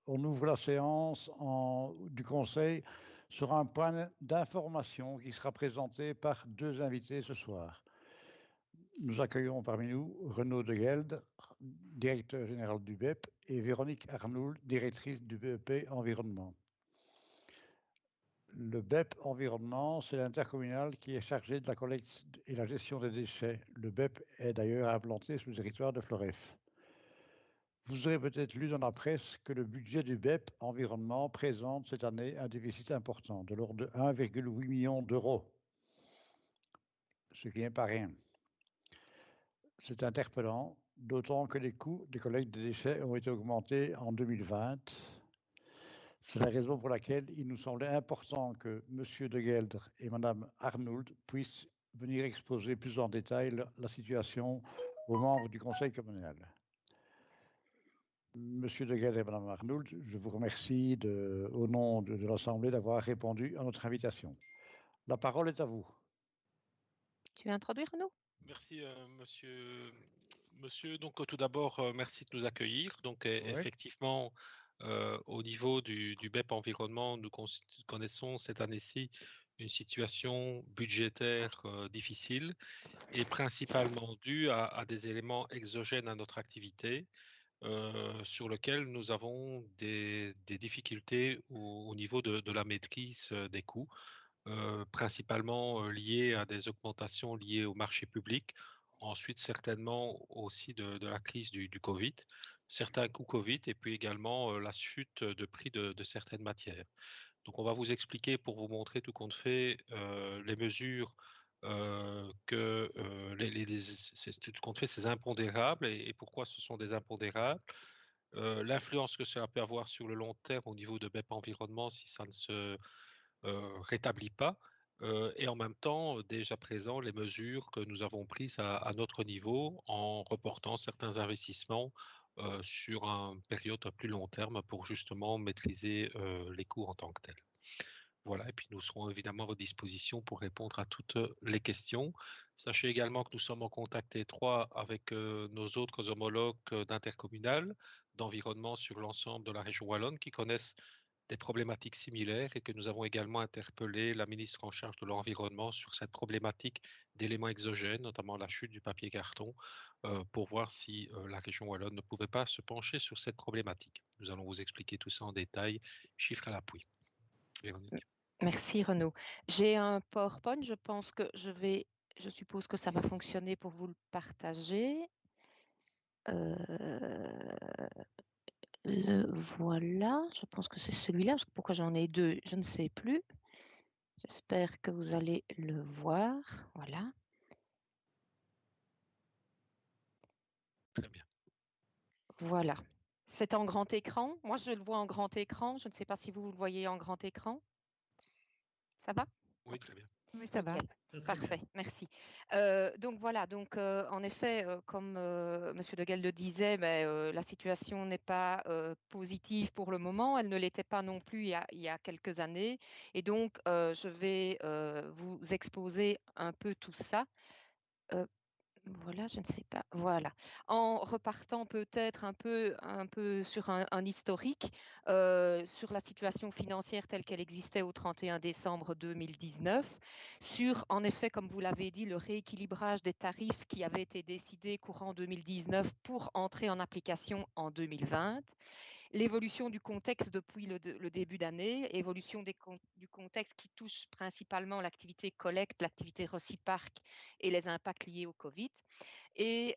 on ouvre la séance du Conseil sur un point d'information qui sera présenté par deux invités ce soir. Nous accueillons parmi nous Renaud de Gelde, directeur général du BEP, et Véronique Arnould, directrice du BEP Environnement. Le BEP Environnement, c'est l'intercommunal qui est chargé de la collecte et la gestion des déchets. Le BEP est d'ailleurs implanté sur le territoire de Floref. Vous aurez peut-être lu dans la presse que le budget du BEP Environnement présente cette année un déficit important, de l'ordre de 1,8 million d'euros, ce qui n'est pas rien. C'est interpellant, d'autant que les coûts de collecte des déchets ont été augmentés en 2020. C'est la raison pour laquelle il nous semblait important que M. de Gelder et Mme Arnould puissent venir exposer plus en détail la situation aux membres du Conseil communal. Monsieur de Gelder et Mme Arnould, je vous remercie au nom de l'Assemblée d'avoir répondu à notre invitation. La parole est à vous. Tu veux introduire, Renaud ? Merci, monsieur. Donc, tout d'abord, merci de nous accueillir. Donc, oui. Effectivement, au niveau du BEP Environnement, nous connaissons cette année-ci une situation budgétaire difficile et principalement due à des éléments exogènes à notre activité sur lesquels nous avons des difficultés au niveau de la maîtrise des coûts. Principalement liées à des augmentations liées au marché public, ensuite certainement aussi de la crise du Covid, certains coûts Covid et puis également la chute de prix de certaines matières. Donc on va vous expliquer pour vous montrer tout compte fait les mesures tout compte fait ces impondérables et pourquoi ce sont des impondérables. L'influence que cela peut avoir sur le long terme au niveau de BEP Environnement si ça ne se rétablit pas et en même temps, déjà présent, les mesures que nous avons prises à notre niveau en reportant certains investissements sur une période plus long terme pour justement maîtriser les coûts en tant que tels. Voilà, et puis nous serons évidemment à votre disposition pour répondre à toutes les questions. Sachez également que nous sommes en contact étroit avec nos autres homologues d'intercommunal, d'environnement sur l'ensemble de la région wallonne qui connaissent des problématiques similaires et que nous avons également interpellé la ministre en charge de l'environnement sur cette problématique d'éléments exogènes, notamment la chute du papier carton, pour voir si la région wallonne ne pouvait pas se pencher sur cette problématique. Nous allons vous expliquer tout ça en détail, chiffres à l'appui. Véronique. Merci Renaud. J'ai un PowerPoint, je suppose que ça va fonctionner pour vous le partager. Voilà, je pense que c'est celui-là. Pourquoi j'en ai deux, je ne sais plus. J'espère que vous allez le voir. Voilà. Très bien. Voilà. C'est en grand écran. Moi, je le vois en grand écran. Je ne sais pas si vous le voyez en grand écran. Ça va ? Oui, très bien. Oui, ça va. Parfait, merci. Donc voilà, en effet, comme M. de Gelde le disait, la situation n'est pas positive pour le moment. Elle ne l'était pas non plus il y a quelques années. Et donc, je vais vous exposer un peu tout ça. Voilà, je ne sais pas. Voilà. En repartant peut-être un peu sur un historique sur la situation financière telle qu'elle existait au 31 décembre 2019, sur, en effet, comme vous l'avez dit, le rééquilibrage des tarifs qui avait été décidé courant 2019 pour entrer en application en 2020, l'évolution du contexte depuis le début d'année, évolution du contexte qui touche principalement l'activité collecte, l'activité Reciparc et les impacts liés au Covid, et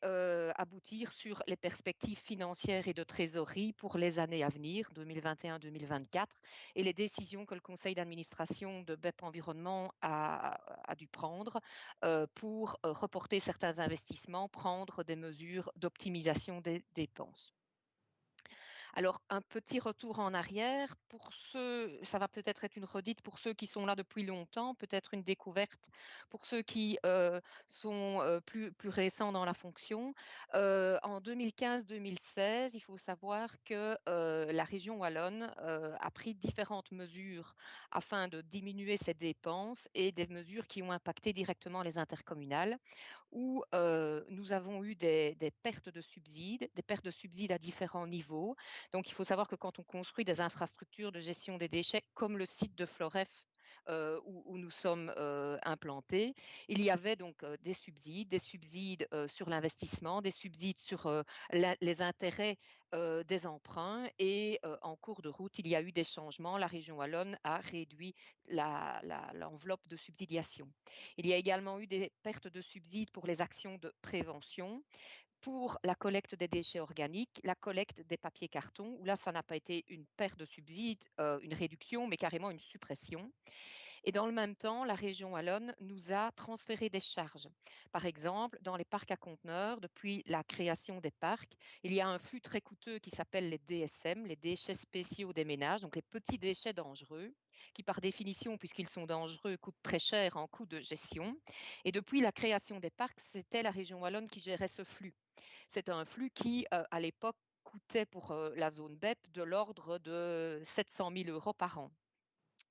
aboutir sur les perspectives financières et de trésorerie pour les années à venir, 2021-2024, et les décisions que le conseil d'administration de BEP Environnement a dû prendre pour reporter certains investissements, prendre des mesures d'optimisation des dépenses. Alors, un petit retour en arrière, pour ceux, ça va peut-être être une redite pour ceux qui sont là depuis longtemps, peut-être une découverte pour ceux qui sont plus récents dans la fonction. En 2015-2016, il faut savoir que la région wallonne a pris différentes mesures afin de diminuer ses dépenses et des mesures qui ont impacté directement les intercommunales, où nous avons eu des pertes de subsides à différents niveaux, Donc, il faut savoir que quand on construit des infrastructures de gestion des déchets, comme le site de Floref, où nous sommes implantés, il y avait donc des subsides sur l'investissement, des subsides sur les intérêts des emprunts et en cours de route, il y a eu des changements. La région wallonne a réduit l'enveloppe de subsidiation. Il y a également eu des pertes de subsides pour les actions de prévention, pour la collecte des déchets organiques, la collecte des papiers cartons, où là, ça n'a pas été une perte de subsides, une réduction, mais carrément une suppression. Et dans le même temps, la région wallonne nous a transféré des charges. Par exemple, dans les parcs à conteneurs, depuis la création des parcs, il y a un flux très coûteux qui s'appelle les DSM, les déchets spéciaux des ménages, donc les petits déchets dangereux, qui par définition, puisqu'ils sont dangereux, coûtent très cher en coût de gestion. Et depuis la création des parcs, c'était la région wallonne qui gérait ce flux. C'est un flux qui, à l'époque, coûtait pour la zone BEP de l'ordre de 700 000 € par an.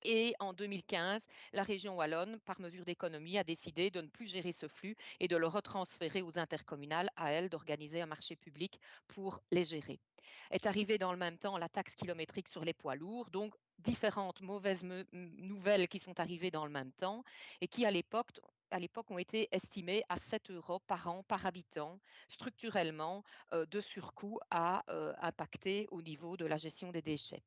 Et en 2015, la région wallonne, par mesure d'économie, a décidé de ne plus gérer ce flux et de le retransférer aux intercommunales, à elles d'organiser un marché public pour les gérer. Est arrivée dans le même temps la taxe kilométrique sur les poids lourds, donc différentes mauvaises nouvelles qui sont arrivées dans le même temps et qui, à l'époque, ont été estimées à 7 € par an par habitant, structurellement, de surcoût à impacter au niveau de la gestion des déchets.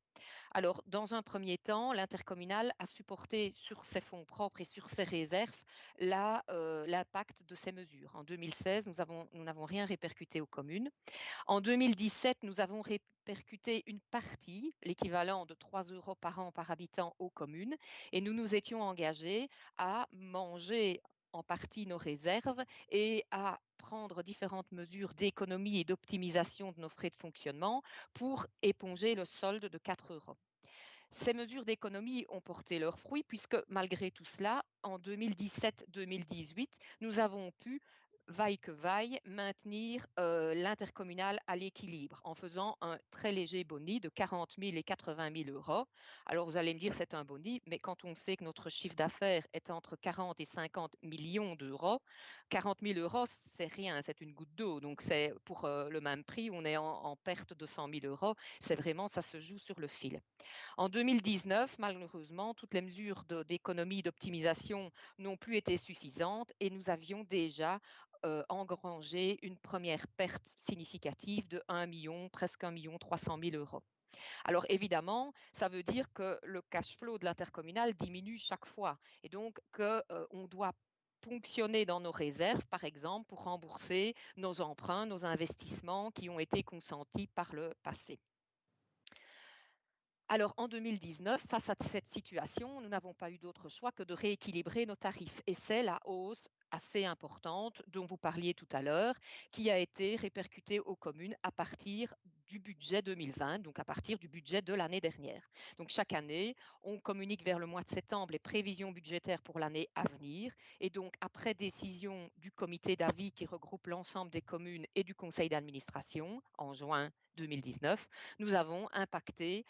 Alors, dans un premier temps, l'intercommunal a supporté sur ses fonds propres et sur ses réserves l'impact de ces mesures. En 2016, nous n'avons rien répercuté aux communes. En 2017, nous avons répercuté une partie, l'équivalent de 3 € par an par habitant aux communes, et nous nous étions engagés à manger en partie nos réserves et à prendre différentes mesures d'économie et d'optimisation de nos frais de fonctionnement pour éponger le solde de 4 €. Ces mesures d'économie ont porté leurs fruits puisque malgré tout cela, en 2017-2018, nous avons pu, vaille que vaille, maintenir l'intercommunal à l'équilibre en faisant un très léger boni de 40 000 et 80 000 €. Alors vous allez me dire c'est un boni, mais quand on sait que notre chiffre d'affaires est entre 40 et 50 millions d'euros, 40 000 € c'est rien, c'est une goutte d'eau. Donc c'est pour le même prix, on est en perte de 100 000 €. C'est vraiment, ça se joue sur le fil. En 2019, malheureusement, toutes les mesures d'économie, d'optimisation n'ont plus été suffisantes et nous avions déjà engrangé une première perte significative de 1 million, presque 1 300 000 €. Alors évidemment, ça veut dire que le cash flow de l'intercommunal diminue chaque fois et donc qu'on doit ponctionner dans nos réserves, par exemple, pour rembourser nos emprunts, nos investissements qui ont été consentis par le passé. Alors en 2019, face à cette situation, nous n'avons pas eu d'autre choix que de rééquilibrer nos tarifs. Et c'est la hausse assez importante dont vous parliez tout à l'heure, qui a été répercutée aux communes à partir du budget 2020, donc à partir du budget de l'année dernière. Donc chaque année, on communique vers le mois de septembre les prévisions budgétaires pour l'année à venir. Et donc après décision du comité d'avis qui regroupe l'ensemble des communes et du conseil d'administration en juin 2019, nous avons impacté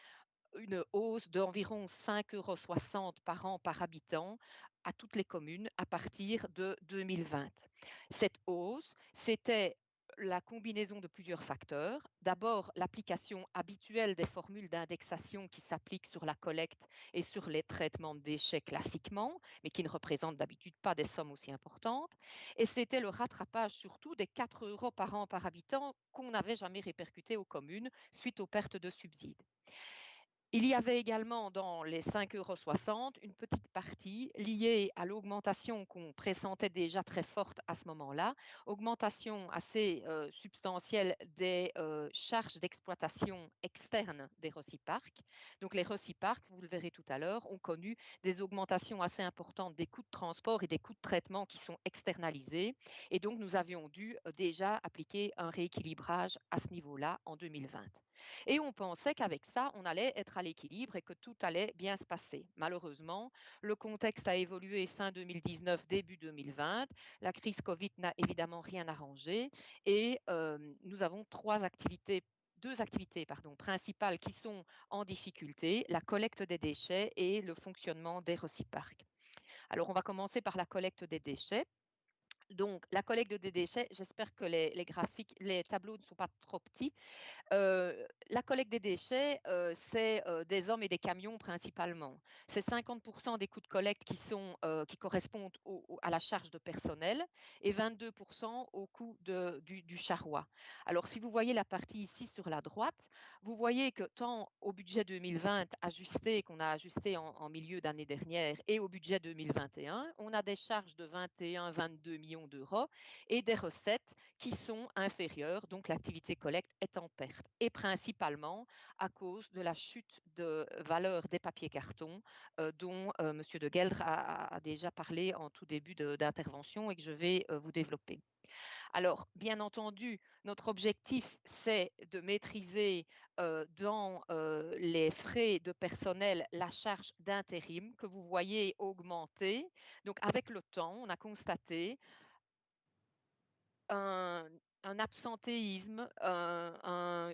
une hausse d'environ 5,60 € par an par habitant à toutes les communes à partir de 2020. Cette hausse, c'était la combinaison de plusieurs facteurs. D'abord, l'application habituelle des formules d'indexation qui s'appliquent sur la collecte et sur les traitements de déchets classiquement, mais qui ne représentent d'habitude pas des sommes aussi importantes. Et c'était le rattrapage surtout des 4 € par an par habitant qu'on n'avait jamais répercuté aux communes suite aux pertes de subsides. Il y avait également dans les 5,60 € une petite partie liée à l'augmentation qu'on pressentait déjà très forte à ce moment-là, augmentation assez substantielle des charges d'exploitation externes des Reciparcs. Donc les Reciparcs, vous le verrez tout à l'heure, ont connu des augmentations assez importantes des coûts de transport et des coûts de traitement qui sont externalisés. Et donc nous avions dû déjà appliquer un rééquilibrage à ce niveau-là en 2020. Et on pensait qu'avec ça, on allait être à l'équilibre et que tout allait bien se passer. Malheureusement, le contexte a évolué fin 2019, début 2020. La crise Covid n'a évidemment rien arrangé et nous avons deux activités principales qui sont en difficulté, la collecte des déchets et le fonctionnement des Reciparcs. Alors, on va commencer par la collecte des déchets. Donc, la collecte des déchets, j'espère que les tableaux ne sont pas trop petits. La collecte des déchets, c'est des hommes et des camions principalement. C'est 50% des coûts de collecte qui correspondent à la charge de personnel et 22% au coût du charroi. Alors, si vous voyez la partie ici sur la droite, vous voyez que tant au budget 2020 qu'on a ajusté en milieu d'année dernière et au budget 2021, on a des charges de 21-22 millions d'euros et des recettes qui sont inférieures, donc l'activité collecte est en perte, et principalement à cause de la chute de valeur des papiers cartons dont M. de Gueldre a déjà parlé en tout début d'intervention et que je vais vous développer. Alors, bien entendu, notre objectif, c'est de maîtriser dans les frais de personnel la charge d'intérim que vous voyez augmenter. Donc, avec le temps, on a constaté un absentéisme,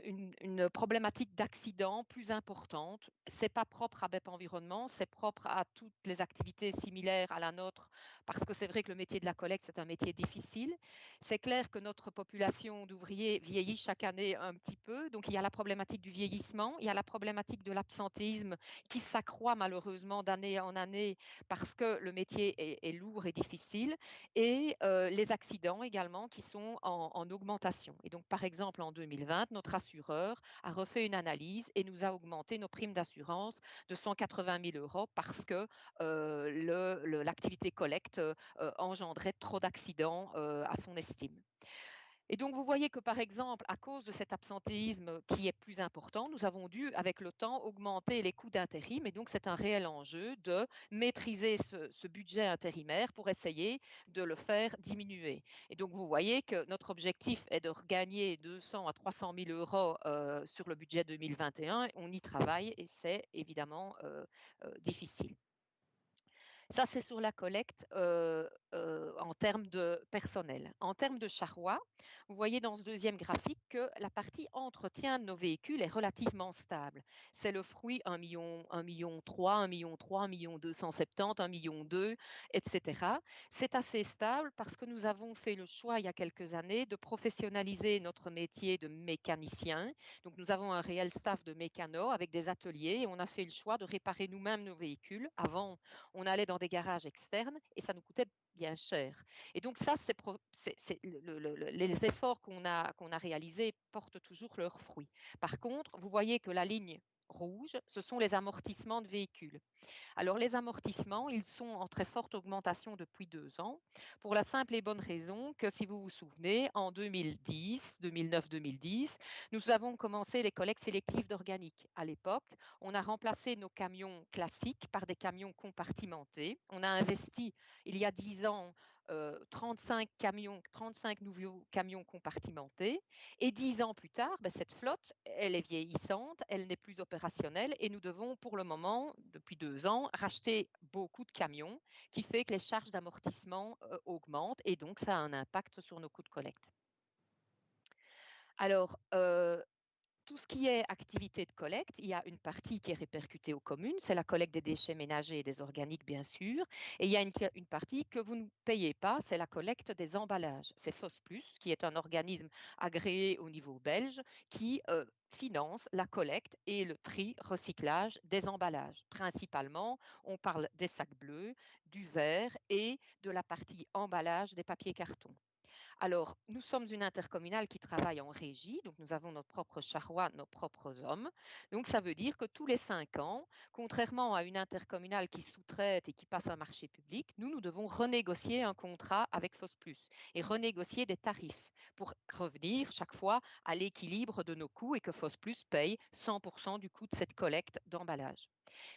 une problématique d'accident plus importante. Ce n'est pas propre à BEP Environnement, c'est propre à toutes les activités similaires à la nôtre, parce que c'est vrai que le métier de la collecte, c'est un métier difficile. C'est clair que notre population d'ouvriers vieillit chaque année un petit peu, donc il y a la problématique du vieillissement, il y a la problématique de l'absentéisme qui s'accroît malheureusement d'année en année parce que le métier est lourd et difficile, et les accidents également qui sont en augmentation. Et donc, par exemple, en 2020, notre assureur a refait une analyse et nous a augmenté nos primes d'assurance de 180 000 euros parce que l'activité collecte engendrait trop d'accidents à son estime. Et donc, vous voyez que, par exemple, à cause de cet absentéisme qui est plus important, nous avons dû, avec le temps, augmenter les coûts d'intérim. Et donc, c'est un réel enjeu de maîtriser ce budget intérimaire pour essayer de le faire diminuer. Et donc, vous voyez que notre objectif est de regagner 200 à 300 000 euros sur le budget 2021. On y travaille et c'est évidemment difficile. Ça, c'est sur la collecte en termes de personnel. En termes de charroi, vous voyez dans ce deuxième graphique que la partie entretien de nos véhicules est relativement stable. C'est le fruit 1 million 3, 1 million 3, 1 million 270, 1 million 2, etc. C'est assez stable parce que nous avons fait le choix il y a quelques années de professionnaliser notre métier de mécanicien. Donc, nous avons un réel staff de mécanos avec des ateliers et on a fait le choix de réparer nous-mêmes nos véhicules. Avant, on allait dans des garages externes et ça nous coûtait bien cher. Et donc ça, les efforts qu'on a réalisés portent toujours leurs fruits. Par contre, vous voyez que la ligne rouge, ce sont les amortissements de véhicules. Alors les amortissements, ils sont en très forte augmentation depuis 2 ans, pour la simple et bonne raison que, si vous vous souvenez, en 2009-2010, nous avons commencé les collectes sélectives d'organique. À l'époque, on a remplacé nos camions classiques par des camions compartimentés. On a investi, il y a 10 ans, 35 nouveaux camions compartimentés. Et 10 ans plus tard, cette flotte, elle est vieillissante, elle n'est plus opérationnelle et nous devons pour le moment, depuis 2 ans, racheter beaucoup de camions, qui fait que les charges d'amortissement augmentent et donc ça a un impact sur nos coûts de collecte. Alors, tout ce qui est activité de collecte, il y a une partie qui est répercutée aux communes, c'est la collecte des déchets ménagers et des organiques, bien sûr. Et il y a une partie que vous ne payez pas, c'est la collecte des emballages. C'est FOSPlus, qui est un organisme agréé au niveau belge, qui finance la collecte et le tri, recyclage des emballages. Principalement, on parle des sacs bleus, du verre et de la partie emballage des papiers cartons. Alors, nous sommes une intercommunale qui travaille en régie, donc nous avons notre propre charroi, nos propres hommes. Donc, ça veut dire que tous les 5 ans, contrairement à une intercommunale qui sous-traite et qui passe un marché public, nous devons renégocier un contrat avec FOSPlus et renégocier des tarifs pour revenir chaque fois à l'équilibre de nos coûts et que FOSPlus paye 100% du coût de cette collecte d'emballage.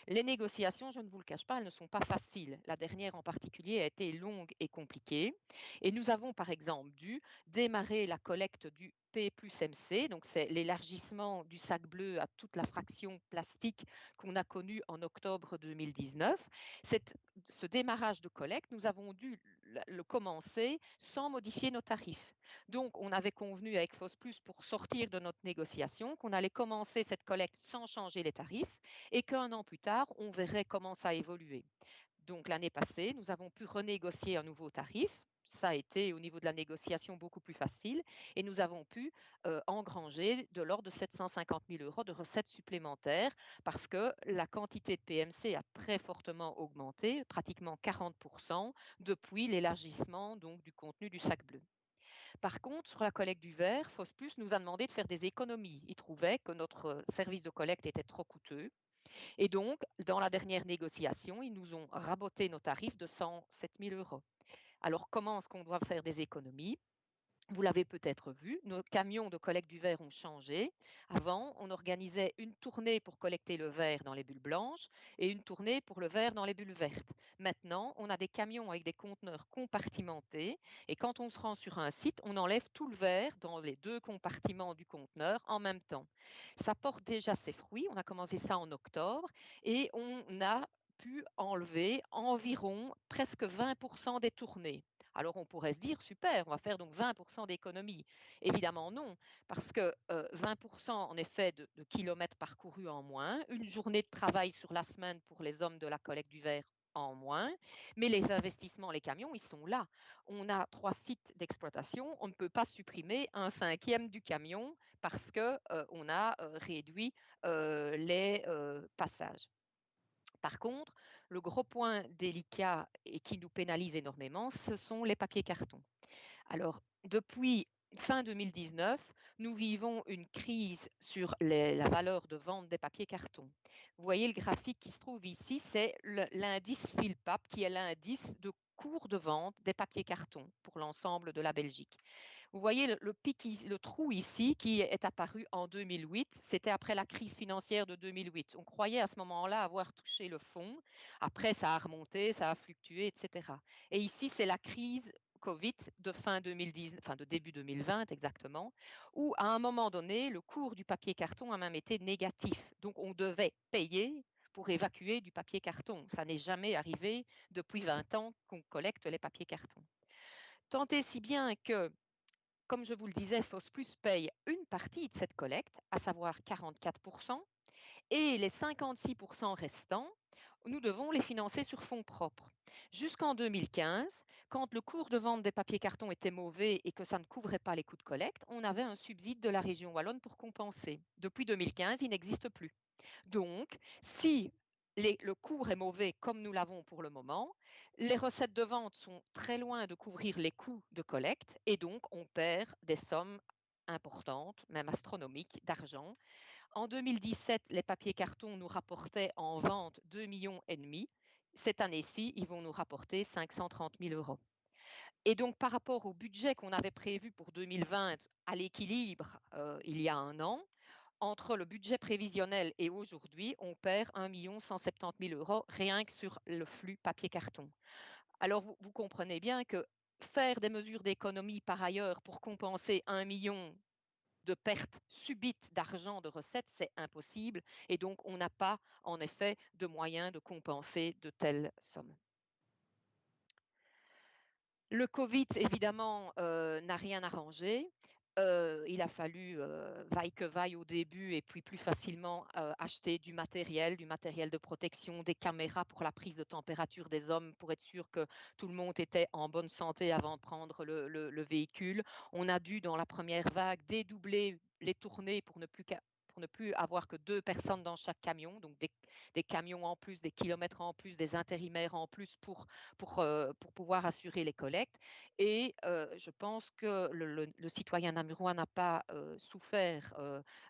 Les négociations, je ne vous le cache pas, elles ne sont pas faciles. La dernière en particulier a été longue et compliquée. Et nous avons par exemple dû démarrer la collecte du P plus MC, donc c'est l'élargissement du sac bleu à toute la fraction plastique qu'on a connue en octobre 2019. Ce démarrage de collecte, nous avons dû le commencer sans modifier nos tarifs. Donc, on avait convenu avec FOSPlus pour sortir de notre négociation qu'on allait commencer cette collecte sans changer les tarifs et qu'un an plus tard, on verrait comment ça évoluait. Donc l'année passée, nous avons pu renégocier un nouveau tarif. Ça a été au niveau de la négociation beaucoup plus facile et nous avons pu engranger de l'ordre de 750 000 € de recettes supplémentaires parce que la quantité de PMC a très fortement augmenté, pratiquement 40%, depuis l'élargissement donc du contenu du sac bleu. Par contre, sur la collecte du verre, FOSPlus nous a demandé de faire des économies. Il trouvait que notre service de collecte était trop coûteux. Et donc, dans la dernière négociation, ils nous ont raboté nos tarifs de 107 000 €. Alors, comment est-ce qu'on doit faire des économies ? Vous l'avez peut-être vu, nos camions de collecte du verre ont changé. Avant, on organisait une tournée pour collecter le verre dans les bulles blanches et une tournée pour le verre dans les bulles vertes. Maintenant, on a des camions avec des conteneurs compartimentés et quand on se rend sur un site, on enlève tout le verre dans les 2 compartiments du conteneur en même temps. Ça porte déjà ses fruits. On a commencé ça en octobre et on a pu enlever environ presque 20% des tournées. Alors on pourrait se dire, super, on va faire donc 20% d'économie. Évidemment non, parce que 20% en effet de kilomètres parcourus en moins, une journée de travail sur la semaine pour les hommes de la collecte du verre en moins, mais les investissements, les camions, ils sont là. On a 3 sites d'exploitation, on ne peut pas supprimer 1/5 du camion parce qu'on a réduit les passages. Par contre, le gros point délicat et qui nous pénalise énormément, ce sont les papiers cartons. Alors, depuis fin 2019, nous vivons une crise sur la valeur de vente des papiers cartons. Vous voyez le graphique qui se trouve ici, c'est l'indice Philpap, qui est l'indice de cours de vente des papiers cartons pour l'ensemble de la Belgique. Vous voyez le trou ici qui est apparu en 2008, c'était après la crise financière de 2008. On croyait à ce moment-là avoir touché le fond. Après, ça a remonté, ça a fluctué, etc. Et ici, c'est la crise Covid de fin 2010, enfin de début 2020 exactement, où à un moment donné, le cours du papier carton a même été négatif. Donc, on devait payer pour évacuer du papier carton. Ça n'est jamais arrivé depuis 20 ans qu'on collecte les papiers cartons. Tant et si bien que, comme je vous le disais, FOSPlus paye une partie de cette collecte, à savoir 44%, et les 56% restants, nous devons les financer sur fonds propres. Jusqu'en 2015, quand le cours de vente des papiers cartons était mauvais et que ça ne couvrait pas les coûts de collecte, on avait un subside de la région wallonne pour compenser. Depuis 2015, il n'existe plus. Donc, si le cours est mauvais comme nous l'avons pour le moment, les recettes de vente sont très loin de couvrir les coûts de collecte et donc on perd des sommes importantes, même astronomiques, d'argent. En 2017, les papiers cartons nous rapportaient en vente 2,5 millions. Cette année-ci, ils vont nous rapporter 530 000 €. Et donc, par rapport au budget qu'on avait prévu pour 2020 à l'équilibre il y a un an, entre le budget prévisionnel et aujourd'hui, on perd 1 170 000 € rien que sur le flux papier-carton. Alors, vous comprenez bien que faire des mesures d'économie par ailleurs pour compenser 1 million de pertes subites d'argent, de recettes, c'est impossible. Et donc, on n'a pas, en effet, de moyens de compenser de telles sommes. Le Covid, évidemment, n'a rien arrangé. Il a fallu, vaille que vaille au début et puis plus facilement acheter du matériel de protection, des caméras pour la prise de température des hommes pour être sûr que tout le monde était en bonne santé avant de prendre le véhicule. On a dû, dans la première vague, dédoubler les tournées pour ne plus avoir que 2 personnes dans chaque camion, donc des camions en plus, des kilomètres en plus, des intérimaires en plus pour pouvoir assurer les collectes. Et je pense que le citoyen namurois n'a pas souffert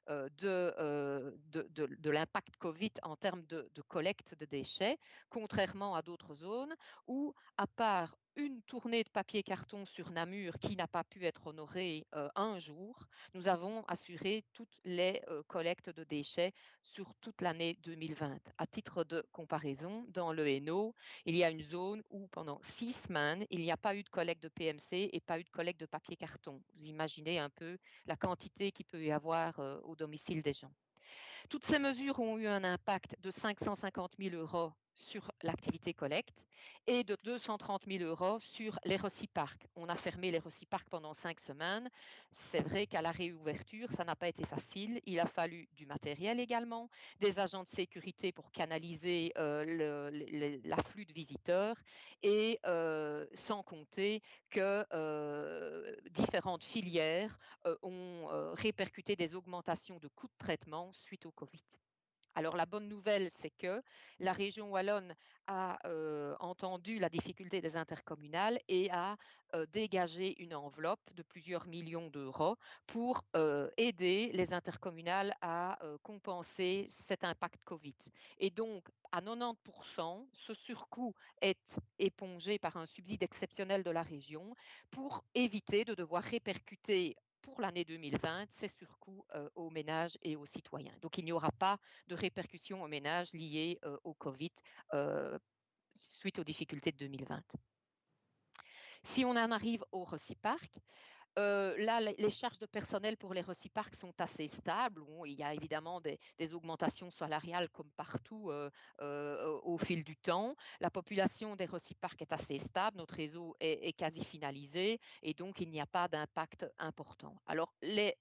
de l'impact Covid en termes de collecte de déchets, contrairement à d'autres zones où, à part une tournée de papier carton sur Namur qui n'a pas pu être honorée un jour, nous avons assuré toutes les collectes de déchets sur toute l'année 2020. À titre de comparaison, dans le Hainaut, il y a une zone où pendant 6 semaines, il n'y a pas eu de collecte de PMC et pas eu de collecte de papier carton. Vous imaginez un peu la quantité qu'il peut y avoir au domicile des gens. Toutes ces mesures ont eu un impact de 550 000 € sur l'activité collecte et de 230 000 € sur les reciparcs. On a fermé les reciparcs pendant 5 semaines. C'est vrai qu'à la réouverture, ça n'a pas été facile. Il a fallu du matériel également, des agents de sécurité pour canaliser l'afflux de visiteurs et sans compter que différentes filières ont répercuté des augmentations de coûts de traitement suite au Covid. Alors la bonne nouvelle, c'est que la région wallonne a entendu la difficulté des intercommunales et a dégagé une enveloppe de plusieurs millions d'euros pour aider les intercommunales à compenser cet impact Covid. Et donc, à 90%, ce surcoût est épongé par un subside exceptionnel de la région pour éviter de devoir répercuter pour l'année 2020 ces surcoûts aux ménages et aux citoyens. Donc, il n'y aura pas de répercussions aux ménages liées au Covid suite aux difficultés de 2020. Si on en arrive au Reciparc, là, les charges de personnel pour les reciparcs sont assez stables. Bon, il y a évidemment des augmentations salariales comme partout au fil du temps. La population des reciparcs est assez stable, notre réseau est quasi finalisé et donc il n'y a pas d'impact important. Alors, les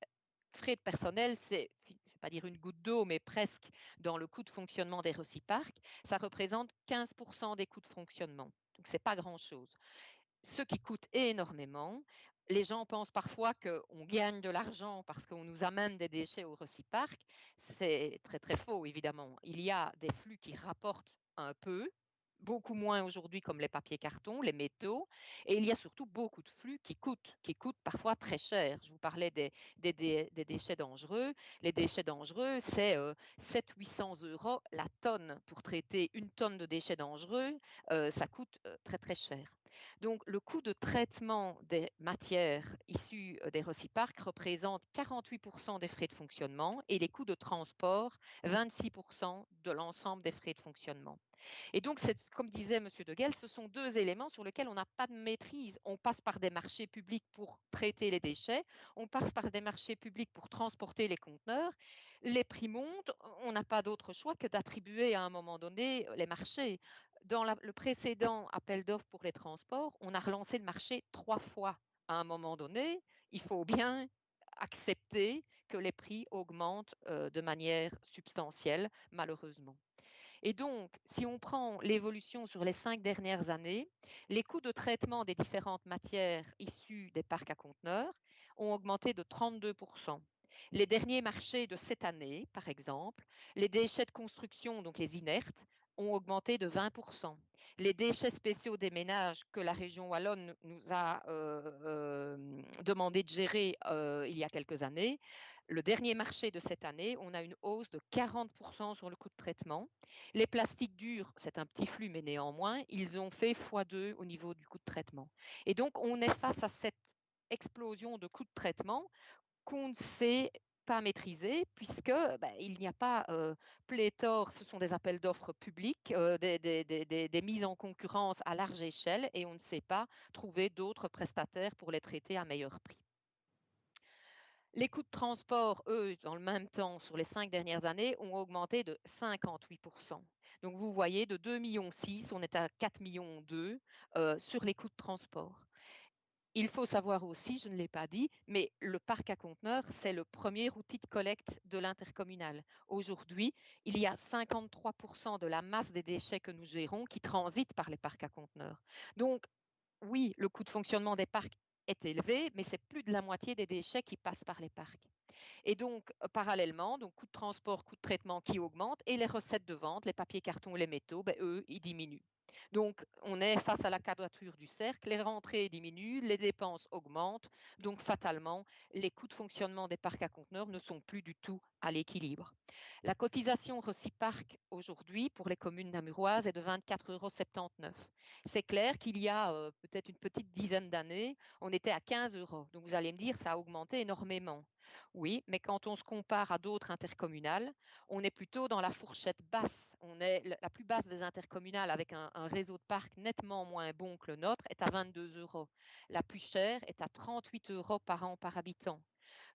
frais de personnel, c'est, je ne vais pas dire une goutte d'eau, mais presque dans le coût de fonctionnement des reciparcs. Ça représente 15% des coûts de fonctionnement. Donc, ce n'est pas grand-chose. Ce qui coûte énormément. Les gens pensent parfois qu'on gagne de l'argent parce qu'on nous amène des déchets au reciparc. C'est très, très faux, évidemment. Il y a des flux qui rapportent un peu, beaucoup moins aujourd'hui comme les papiers cartons, les métaux, et il y a surtout beaucoup de flux qui coûtent parfois très cher. Je vous parlais des déchets dangereux. Les déchets dangereux, c'est 700-800 € la tonne. Pour traiter une tonne de déchets dangereux, ça coûte très, très cher. Donc, le coût de traitement des matières issues des reciparcs représente 48% des frais de fonctionnement et les coûts de transport, 26% de l'ensemble des frais de fonctionnement. Et donc, comme disait M. Deguel, ce sont deux éléments sur lesquels on n'a pas de maîtrise. On passe par des marchés publics pour traiter les déchets, on passe par des marchés publics pour transporter les conteneurs. Les prix montent, on n'a pas d'autre choix que d'attribuer à un moment donné les marchés. Dans le précédent appel d'offres pour les transports, on a relancé le marché 3 fois. À un moment donné, il faut bien accepter que les prix augmentent de manière substantielle, malheureusement. Et donc, si on prend l'évolution sur les 5 dernières années, les coûts de traitement des différentes matières issues des parcs à conteneurs ont augmenté de 32%. Les derniers marchés de cette année, par exemple, les déchets de construction, donc les inertes, ont augmenté de 20%. Les déchets spéciaux des ménages que la région wallonne nous a demandé de gérer il y a quelques années, le dernier marché de cette année, on a une hausse de 40% sur le coût de traitement. Les plastiques durs, c'est un petit flux, mais néanmoins, ils ont fait x2 au niveau du coût de traitement. Et donc, on est face à cette explosion de coûts de traitement qu'on ne sait pas maîtriser puisque il n'y a pas pléthore, ce sont des appels d'offres publics, des mises en concurrence à large échelle et on ne sait pas trouver d'autres prestataires pour les traiter à meilleur prix. Les coûts de transport, eux, dans le même temps, sur les 5 dernières années, ont augmenté de 58%. Donc, vous voyez, de 2,6 millions, on est à 4,2 millions sur les coûts de transport. Il faut savoir aussi, je ne l'ai pas dit, mais le parc à conteneurs, c'est le premier outil de collecte de l'intercommunal. Aujourd'hui, il y a 53% de la masse des déchets que nous gérons qui transitent par les parcs à conteneurs. Donc, oui, le coût de fonctionnement des parcs est élevé, mais c'est plus de la moitié des déchets qui passent par les parcs. Et donc, parallèlement, donc coût de transport, coût de traitement qui augmentent et les recettes de vente, les papiers cartons et les métaux, eux, ils diminuent. Donc, on est face à la quadrature du cercle, les rentrées diminuent, les dépenses augmentent, donc fatalement, les coûts de fonctionnement des parcs à conteneurs ne sont plus du tout à l'équilibre. La cotisation Reciparc aujourd'hui pour les communes namuroises est de 24,79 €. C'est clair qu'il y a peut-être une petite dizaine d'années, on était à 15 €. Donc, vous allez me dire, ça a augmenté énormément. Oui, mais quand on se compare à d'autres intercommunales, on est plutôt dans la fourchette basse. On est la plus basse des intercommunales avec un réseau de parcs nettement moins bon que le nôtre est à 22 €. La plus chère est à 38 € par an par habitant.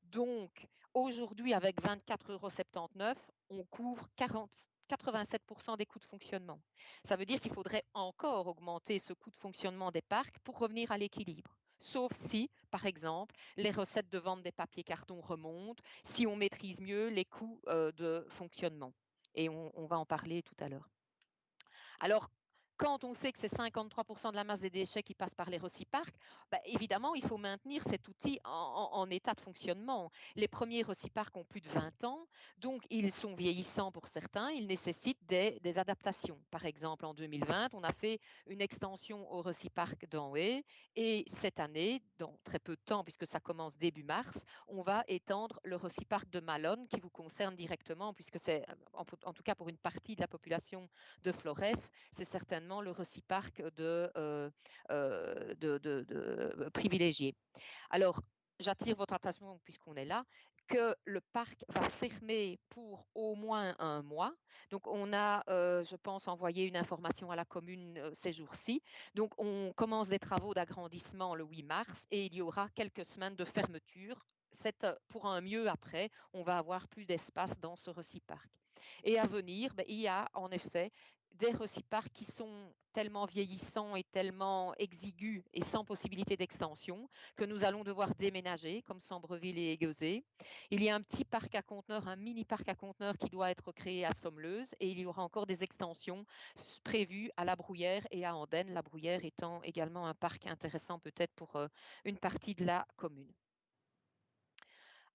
Donc, aujourd'hui, avec 24,79 €, on couvre 87% des coûts de fonctionnement. Ça veut dire qu'il faudrait encore augmenter ce coût de fonctionnement des parcs pour revenir à l'équilibre. Sauf si, par exemple, les recettes de vente des papiers cartons remontent, si on maîtrise mieux les coûts de fonctionnement. Et on va en parler tout à l'heure. Alors, quand on sait que c'est 53% de la masse des déchets qui passent par les reciparcs, évidemment, il faut maintenir cet outil en état de fonctionnement. Les premiers reciparcs ont plus de 20 ans, donc ils sont vieillissants pour certains, ils nécessitent des adaptations. Par exemple, en 2020, on a fait une extension au reciparc d'Anhoué et cette année, dans très peu de temps, puisque ça commence début mars, on va étendre le reciparc de Malone qui vous concerne directement, puisque c'est, en tout cas pour une partie de la population de Floref, c'est certainement le reciparc privilégié. Alors, j'attire votre attention, puisqu'on est là, que le parc va fermer pour au moins un mois. Donc, on a, je pense, envoyé une information à la commune ces jours-ci. Donc, on commence des travaux d'agrandissement le 8 mars et il y aura quelques semaines de fermeture. Pour un mieux après, on va avoir plus d'espace dans ce reciparc. Et à venir, il y a en effet des reciparcs qui sont tellement vieillissants et tellement exigus et sans possibilité d'extension que nous allons devoir déménager, comme Sambreville et Aiguezé. Il y a un petit parc à conteneurs, un mini parc à conteneurs qui doit être créé à Sommeleuse et il y aura encore des extensions prévues à La Brouillère et à Andenne, La Brouillère étant également un parc intéressant peut-être pour une partie de la commune.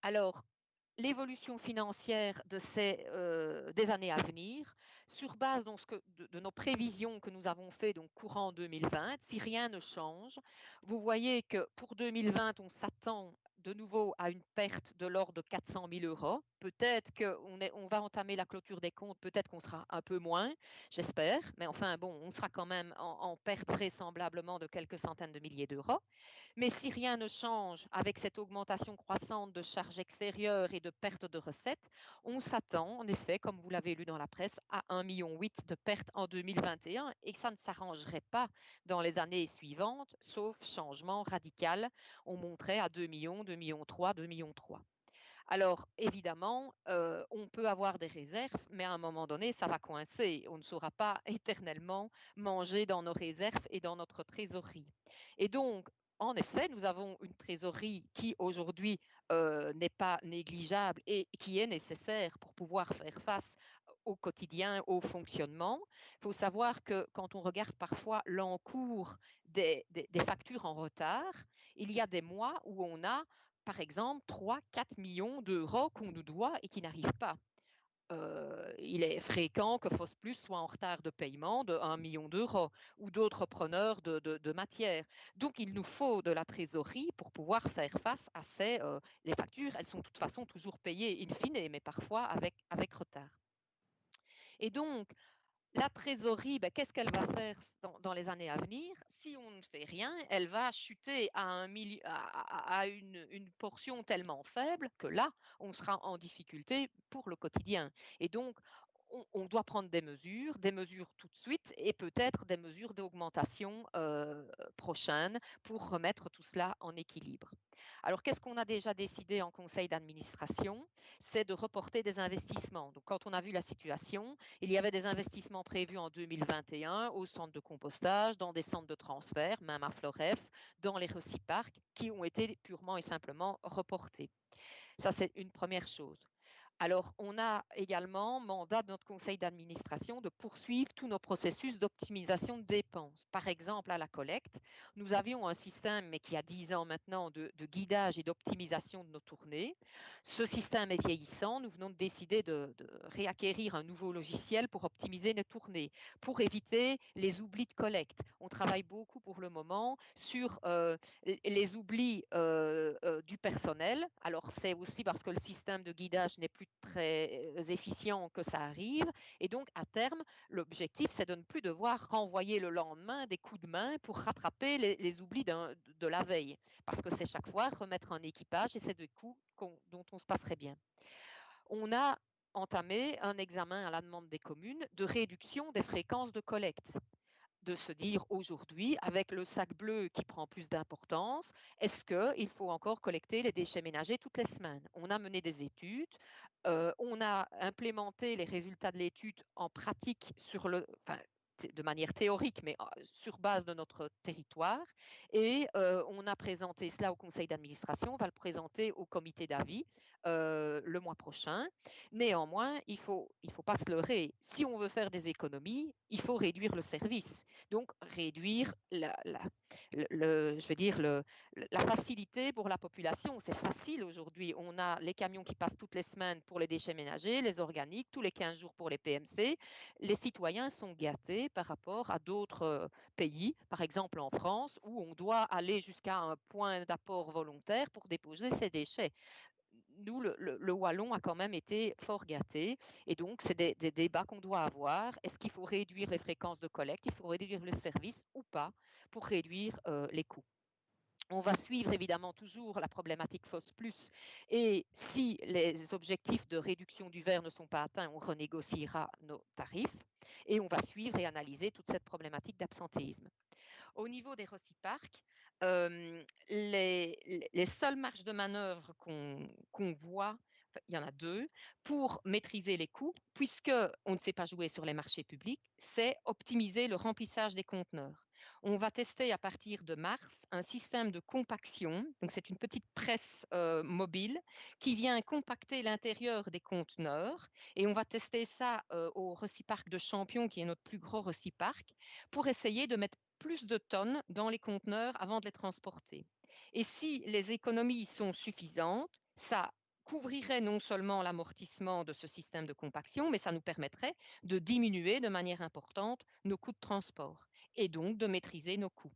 Alors, l'évolution financière des années à venir, sur base de nos prévisions que nous avons faites courant 2020, si rien ne change, vous voyez que pour 2020, on s'attend de nouveau à une perte de l'ordre de 400 000 €. Peut-être qu'on va entamer la clôture des comptes, peut-être qu'on sera un peu moins, j'espère, mais enfin bon, on sera quand même en perte vraisemblablement de quelques centaines de milliers d'euros. Mais si rien ne change avec cette augmentation croissante de charges extérieures et de perte de recettes, on s'attend en effet, comme vous l'avez lu dans la presse, à 1,8 million de pertes en 2021 et ça ne s'arrangerait pas dans les années suivantes, sauf changement radical. On monterait à 2 millions, 2,3 millions, 2,3 millions. Alors, évidemment, on peut avoir des réserves, mais à un moment donné, ça va coincer. On ne saura pas éternellement manger dans nos réserves et dans notre trésorerie. Et donc, en effet, nous avons une trésorerie qui aujourd'hui n'est pas négligeable et qui est nécessaire pour pouvoir faire face au quotidien, au fonctionnement. Il faut savoir que quand on regarde parfois l'encours des factures en retard, il y a des mois où on a par exemple, 3-4 millions d'euros qu'on nous doit et qui n'arrivent pas. Il est fréquent que FosPlus soit en retard de paiement de 1 million d'euros ou d'autres preneurs de matières. Donc, il nous faut de la trésorerie pour pouvoir faire face à les factures, elles sont de toute façon toujours payées in fine, mais parfois avec retard. Et donc, la trésorerie, qu'est-ce qu'elle va faire dans les années à venir? Si on ne fait rien, elle va chuter à une portion tellement faible que là, on sera en difficulté pour le quotidien. Et donc, on doit prendre des mesures tout de suite et peut-être des mesures d'augmentation prochaines pour remettre tout cela en équilibre. Alors, qu'est-ce qu'on a déjà décidé en conseil d'administration? C'est de reporter des investissements. Donc, quand on a vu la situation, il y avait des investissements prévus en 2021 au centre de compostage, dans des centres de transfert, même à Floref, dans les reciparcs, qui ont été purement et simplement reportés. Ça, c'est une première chose. Alors, on a également mandat de notre conseil d'administration de poursuivre tous nos processus d'optimisation de dépenses. Par exemple, à la collecte, nous avions un système, mais qui a 10 ans maintenant, de guidage et d'optimisation de nos tournées. Ce système est vieillissant. Nous venons de décider de réacquérir un nouveau logiciel pour optimiser nos tournées, pour éviter les oublis de collecte. On travaille beaucoup pour le moment sur les oublis du personnel. Alors, c'est aussi parce que le système de guidage n'est plus très efficient que ça arrive. Et donc, à terme, l'objectif, c'est de ne plus devoir renvoyer le lendemain des coups de main pour rattraper les oublis de la veille. Parce que c'est chaque fois remettre un équipage et c'est des coûts dont on se passerait bien. On a entamé un examen à la demande des communes de réduction des fréquences de collecte. de se dire aujourd'hui, avec le sac bleu qui prend plus d'importance, est-ce qu'il faut encore collecter les déchets ménagers toutes les semaines? On a mené des études, on a implémenté les résultats de l'étude en pratique de manière théorique, mais sur base de notre territoire. Et on a présenté cela au conseil d'administration, on va le présenter au comité d'avis le mois prochain. Néanmoins, il faut pas se leurrer. Si on veut faire des économies, il faut réduire le service. Donc, réduire la facilité pour la population. C'est facile aujourd'hui. On a les camions qui passent toutes les semaines pour les déchets ménagers, les organiques, tous les 15 jours pour les PMC. Les citoyens sont gâtés par rapport à d'autres pays, par exemple en France, où on doit aller jusqu'à un point d'apport volontaire pour déposer ses déchets. Nous, le Wallon a quand même été fort gâté. Et donc, c'est des débats qu'on doit avoir. Est-ce qu'il faut réduire les fréquences de collecte? Il faut réduire le service ou pas pour réduire les coûts? On va suivre évidemment toujours la problématique FOS+. Et si les objectifs de réduction du verre ne sont pas atteints, on renégociera nos tarifs. Et on va suivre et analyser toute cette problématique d'absentéisme. Au niveau des Reciparcs, les seules marges de manœuvre qu'on voit, il y en a deux, pour maîtriser les coûts, puisqu'on ne sait pas jouer sur les marchés publics, c'est optimiser le remplissage des conteneurs. On va tester à partir de mars un système de compaction. Donc, c'est une petite presse mobile qui vient compacter l'intérieur des conteneurs. Et on va tester ça au Reciparc de Champion, qui est notre plus gros Reciparc, pour essayer de mettre plus de tonnes dans les conteneurs avant de les transporter. Et si les économies sont suffisantes, ça couvrirait non seulement l'amortissement de ce système de compaction, mais ça nous permettrait de diminuer de manière importante nos coûts de transport et donc de maîtriser nos coûts.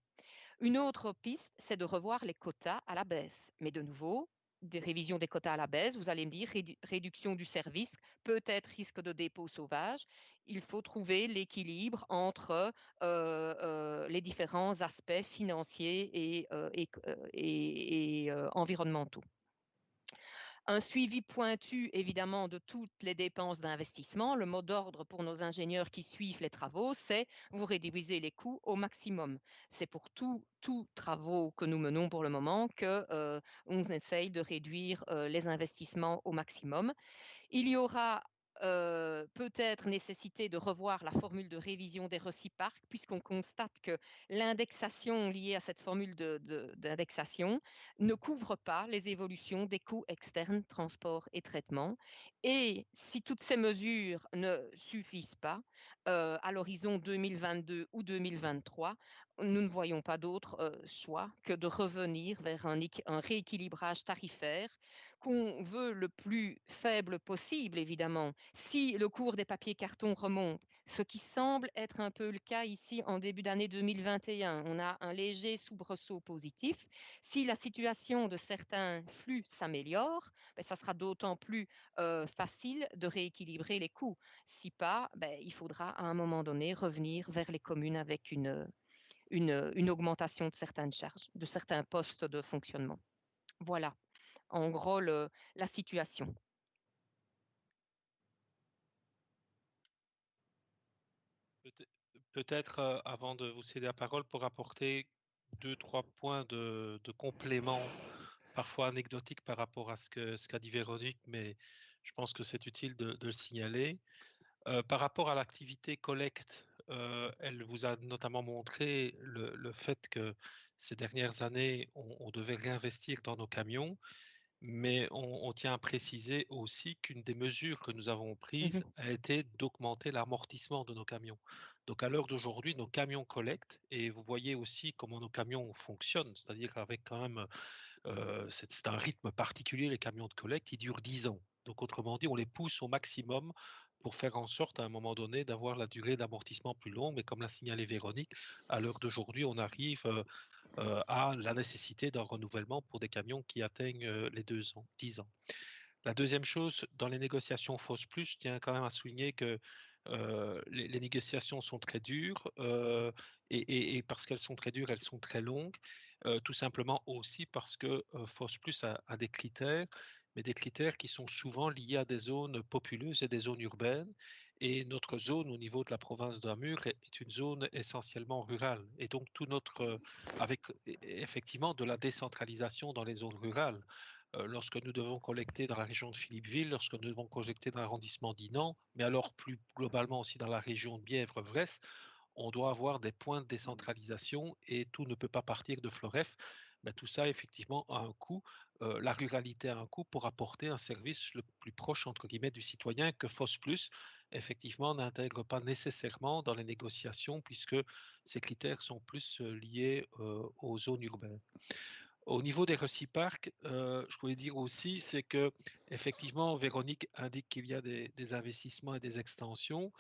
Une autre piste, c'est de revoir les quotas à la baisse. Mais de nouveau, des révisions des quotas à la baisse, vous allez me dire réduction du service, peut-être risque de dépôt sauvage. Il faut trouver l'équilibre entre les différents aspects financiers et environnementaux. Un suivi pointu, évidemment, de toutes les dépenses d'investissement. Le mot d'ordre pour nos ingénieurs qui suivent les travaux, c'est vous réduisez les coûts au maximum. C'est pour tous travaux que nous menons pour le moment qu'on essaye de réduire les investissements au maximum. Il y aura peut-être nécessité de revoir la formule de révision des Reciparcs, puisqu'on constate que l'indexation liée à cette formule d'indexation ne couvre pas les évolutions des coûts externes, transport et traitement. Et si toutes ces mesures ne suffisent pas, à l'horizon 2022 ou 2023, nous ne voyons pas d'autre choix que de revenir vers un rééquilibrage tarifaire qu'on veut le plus faible possible, évidemment. Si le cours des papiers cartons remonte, ce qui semble être un peu le cas ici en début d'année 2021, on a un léger soubresaut positif. Si la situation de certains flux s'améliore, ça sera d'autant plus facile de rééquilibrer les coûts. Si pas, il faudra à un moment donné revenir vers les communes avec une augmentation de certaines charges, de certains postes de fonctionnement. Voilà, en gros, la situation. Peut-être, avant de vous céder la parole, pour apporter 2-3 points de complément, parfois anecdotiques par rapport à ce qu'a dit Véronique, mais je pense que c'est utile de le signaler. Par rapport à l'activité collecte, elle vous a notamment montré le fait que ces dernières années, on devait réinvestir dans nos camions, mais on tient à préciser aussi qu'une des mesures que nous avons prises a été d'augmenter l'amortissement de nos camions. Donc à l'heure d'aujourd'hui, nos camions collectent et vous voyez aussi comment nos camions fonctionnent, c'est-à-dire avec quand même, c'est un rythme particulier, les camions de collecte, ils durent 10 ans. Donc autrement dit, on les pousse au maximum pour faire en sorte à un moment donné d'avoir la durée d'amortissement plus longue. Mais comme l'a signalé Véronique, à l'heure d'aujourd'hui, on arrive à la nécessité d'un renouvellement pour des camions qui atteignent les 10 ans. La deuxième chose, dans les négociations FOS+, je tiens quand même à souligner que les négociations sont très dures et parce qu'elles sont très dures, elles sont très longues, tout simplement aussi parce que FOS+ a des critères mais des critères qui sont souvent liés à des zones populeuses et des zones urbaines. Et notre zone au niveau de la province de Namur est une zone essentiellement rurale. Et donc avec effectivement de la décentralisation dans les zones rurales. Lorsque nous devons collecter dans la région de Philippeville, lorsque nous devons collecter dans l'arrondissement d'Inan, mais alors plus globalement aussi dans la région de Bièvre-Vresse, on doit avoir des points de décentralisation et tout ne peut pas partir de Floref. Mais tout ça, effectivement, a un coût. La ruralité a un coût pour apporter un service le plus proche, entre guillemets, du citoyen que FOS+, effectivement, n'intègre pas nécessairement dans les négociations puisque ces critères sont plus liés aux zones urbaines. Au niveau des reciparcs, je voulais dire aussi, c'est que effectivement, Véronique indique qu'il y a des investissements et des extensions,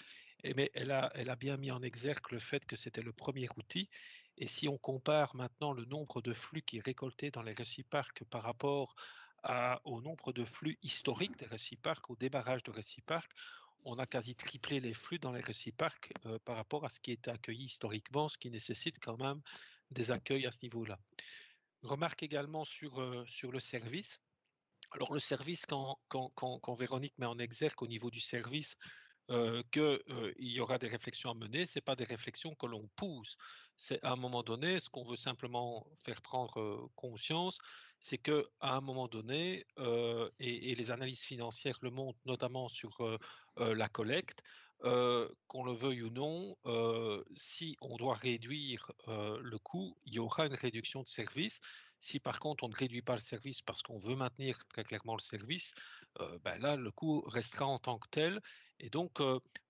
mais elle a bien mis en exergue le fait que c'était le premier outil. Et si on compare maintenant le nombre de flux qui est récolté dans les reciparcs par rapport au nombre de flux historiques des reciparcs, au débarrage de reciparcs, on a quasi triplé les flux dans les reciparcs par rapport à ce qui était accueilli historiquement, ce qui nécessite quand même des accueils à ce niveau-là. Remarque également sur le service. Alors le service, quand Véronique met en exergue au niveau du service qu'il y aura des réflexions à mener, ce n'est pas des réflexions que l'on pousse. C'est à un moment donné, ce qu'on veut simplement faire prendre conscience, c'est qu'à un moment donné, et les analyses financières le montrent notamment sur la collecte, qu'on le veuille ou non, si on doit réduire le coût, il y aura une réduction de service. Si par contre on ne réduit pas le service parce qu'on veut maintenir très clairement le service, ben là le coût restera en tant que tel. Et donc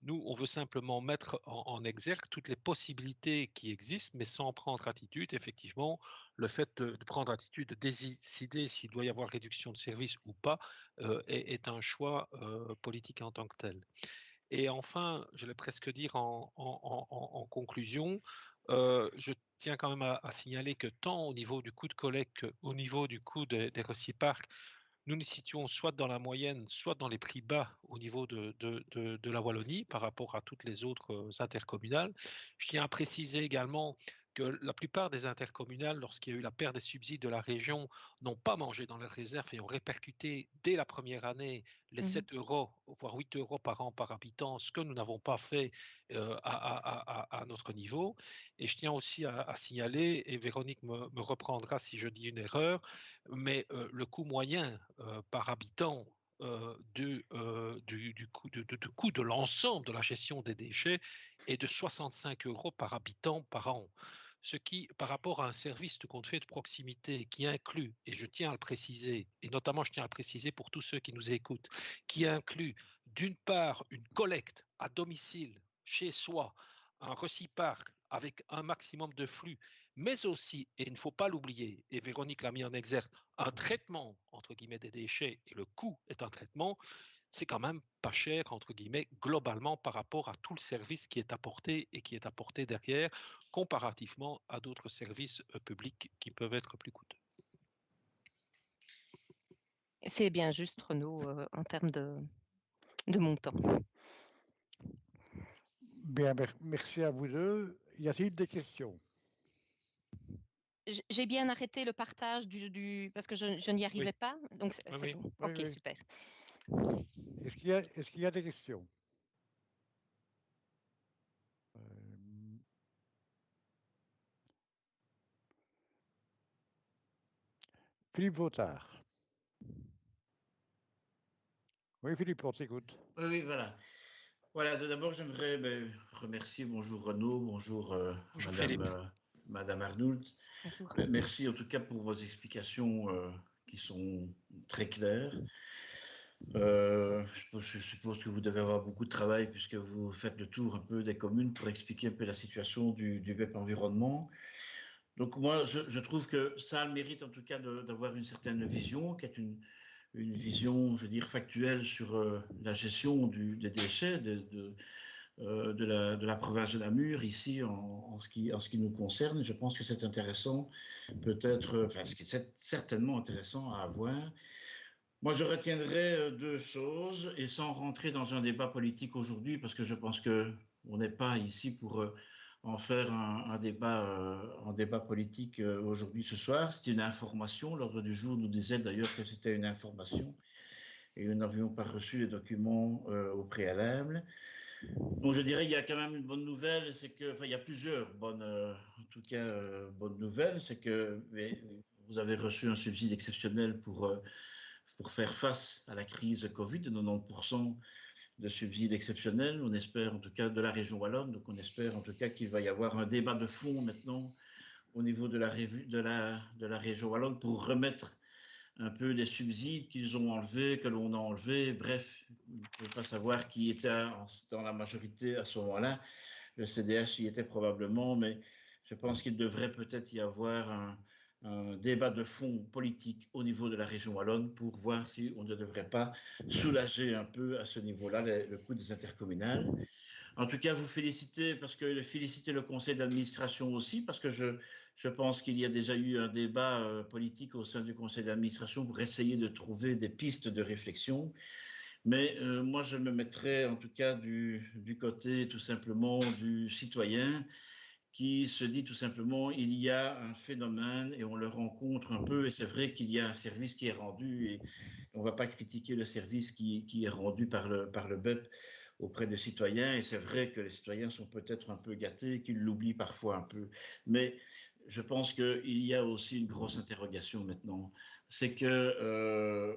nous on veut simplement mettre en exergue toutes les possibilités qui existent, mais sans prendre attitude. Effectivement, le fait de prendre attitude, de décider s'il doit y avoir réduction de service ou pas, est un choix politique en tant que tel. Et enfin, je vais presque dire en conclusion, je tiens quand même à signaler que tant au niveau du coût de collecte qu'au niveau du coût des reciparcs, nous nous situons soit dans la moyenne, soit dans les prix bas au niveau de la Wallonie par rapport à toutes les autres intercommunales. Je tiens à préciser également que la plupart des intercommunales, lorsqu'il y a eu la perte des subsides de la région, n'ont pas mangé dans leurs réserves et ont répercuté dès la première année les 7 euros, voire 8 euros par an par habitant, ce que nous n'avons pas fait à notre niveau. Et je tiens aussi à signaler, et Véronique me reprendra si je dis une erreur, mais le coût moyen par habitant du coût de l'ensemble de la gestion des déchets est de 65 euros par habitant par an. Ce qui, par rapport à un service de compte fait de proximité qui inclut, et je tiens à le préciser, et notamment je tiens à le préciser pour tous ceux qui nous écoutent, qui inclut d'une part une collecte à domicile, chez soi, un reciparc avec un maximum de flux, mais aussi, et il ne faut pas l'oublier, et Véronique l'a mis en exergue, un traitement, entre guillemets, des déchets, et le coût est un traitement, c'est quand même pas cher, entre guillemets, globalement par rapport à tout le service qui est apporté et qui est apporté derrière, comparativement à d'autres services publics qui peuvent être plus coûteux. C'est bien juste, Renaud, en termes de montant. Bien, merci à vous deux. Y a-t-il des questions? J'ai bien arrêté le partage parce que je n'y arrivais pas. Donc c'est bon. Oui, ok, oui. super. Est-ce qu'il y a des questions? Philippe Vautard. Oui, Philippe, on t'écoute. Oui, voilà. Voilà, d'abord, j'aimerais remercier, bonjour Renaud, bonjour, Madame Arnoult. Bonjour. Merci en tout cas pour vos explications qui sont très claires. Je suppose que vous devez avoir beaucoup de travail puisque vous faites le tour un peu des communes pour expliquer un peu la situation du BEP environnement. Donc moi, je trouve que ça a le mérite en tout cas d'avoir une certaine vision, qui est une vision, je veux dire, factuelle sur la gestion des déchets de la province de Namur, ici, en ce qui nous concerne. Je pense que c'est intéressant, peut-être, enfin, c'est certainement intéressant à avoir. Moi, je retiendrai deux choses, et sans rentrer dans un débat politique aujourd'hui, parce que je pense qu'on n'est pas ici pour en faire un débat politique aujourd'hui, ce soir. C'est une information. L'ordre du jour nous disait d'ailleurs que c'était une information et nous n'avions pas reçu les documents au préalable. Donc je dirais qu'il y a quand même une bonne nouvelle, c'est que, enfin il y a plusieurs bonnes, en tout cas bonnes nouvelles, c'est que vous avez reçu un subside exceptionnel pour faire face à la crise Covid de 90% de subsides exceptionnels. On espère en tout cas de la région wallonne, donc on espère en tout cas qu'il va y avoir un débat de fond maintenant au niveau de la région wallonne pour remettre un peu des subsides qu'ils ont enlevés, que l'on a enlevés. Bref, on ne peut pas savoir qui était dans la majorité à ce moment-là. Le CDH y était probablement, mais je pense qu'il devrait peut-être y avoir un débat de fond politique au niveau de la région wallonne pour voir si on ne devrait pas soulager un peu à ce niveau-là le coût des intercommunales. En tout cas, vous féliciter le conseil d'administration aussi, parce que je pense qu'il y a déjà eu un débat politique au sein du conseil d'administration pour essayer de trouver des pistes de réflexion. Mais moi, je me mettrais en tout cas du côté tout simplement du citoyen qui se dit tout simplement il y a un phénomène et on le rencontre un peu, et c'est vrai qu'il y a un service qui est rendu et on ne va pas critiquer le service qui est rendu par le BEP auprès des citoyens, et c'est vrai que les citoyens sont peut-être un peu gâtés, qu'ils l'oublient parfois un peu, mais je pense qu'il y a aussi une grosse interrogation maintenant. C'est que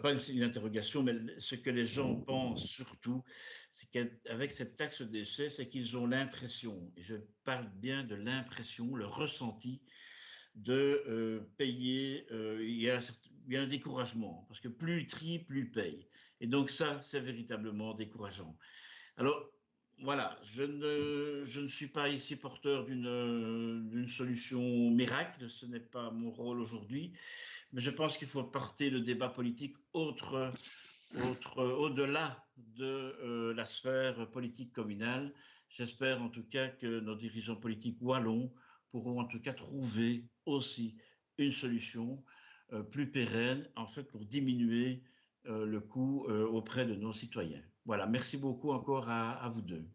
pas une interrogation, mais ce que les gens pensent surtout, c'est qu'avec cette taxe déchets, c'est qu'ils ont l'impression, et je parle bien de l'impression, le ressenti de payer. Il y a un découragement, parce que plus il trie, plus il paye. Et donc ça, c'est véritablement décourageant. Alors, voilà, je ne suis pas ici porteur d'une solution miracle, ce n'est pas mon rôle aujourd'hui, mais je pense qu'il faut porter le débat politique au-delà de la sphère politique communale. J'espère en tout cas que nos dirigeants politiques wallons pourront en tout cas trouver aussi une solution plus pérenne, en fait, pour diminuer le coût auprès de nos citoyens. Voilà, merci beaucoup encore à vous deux.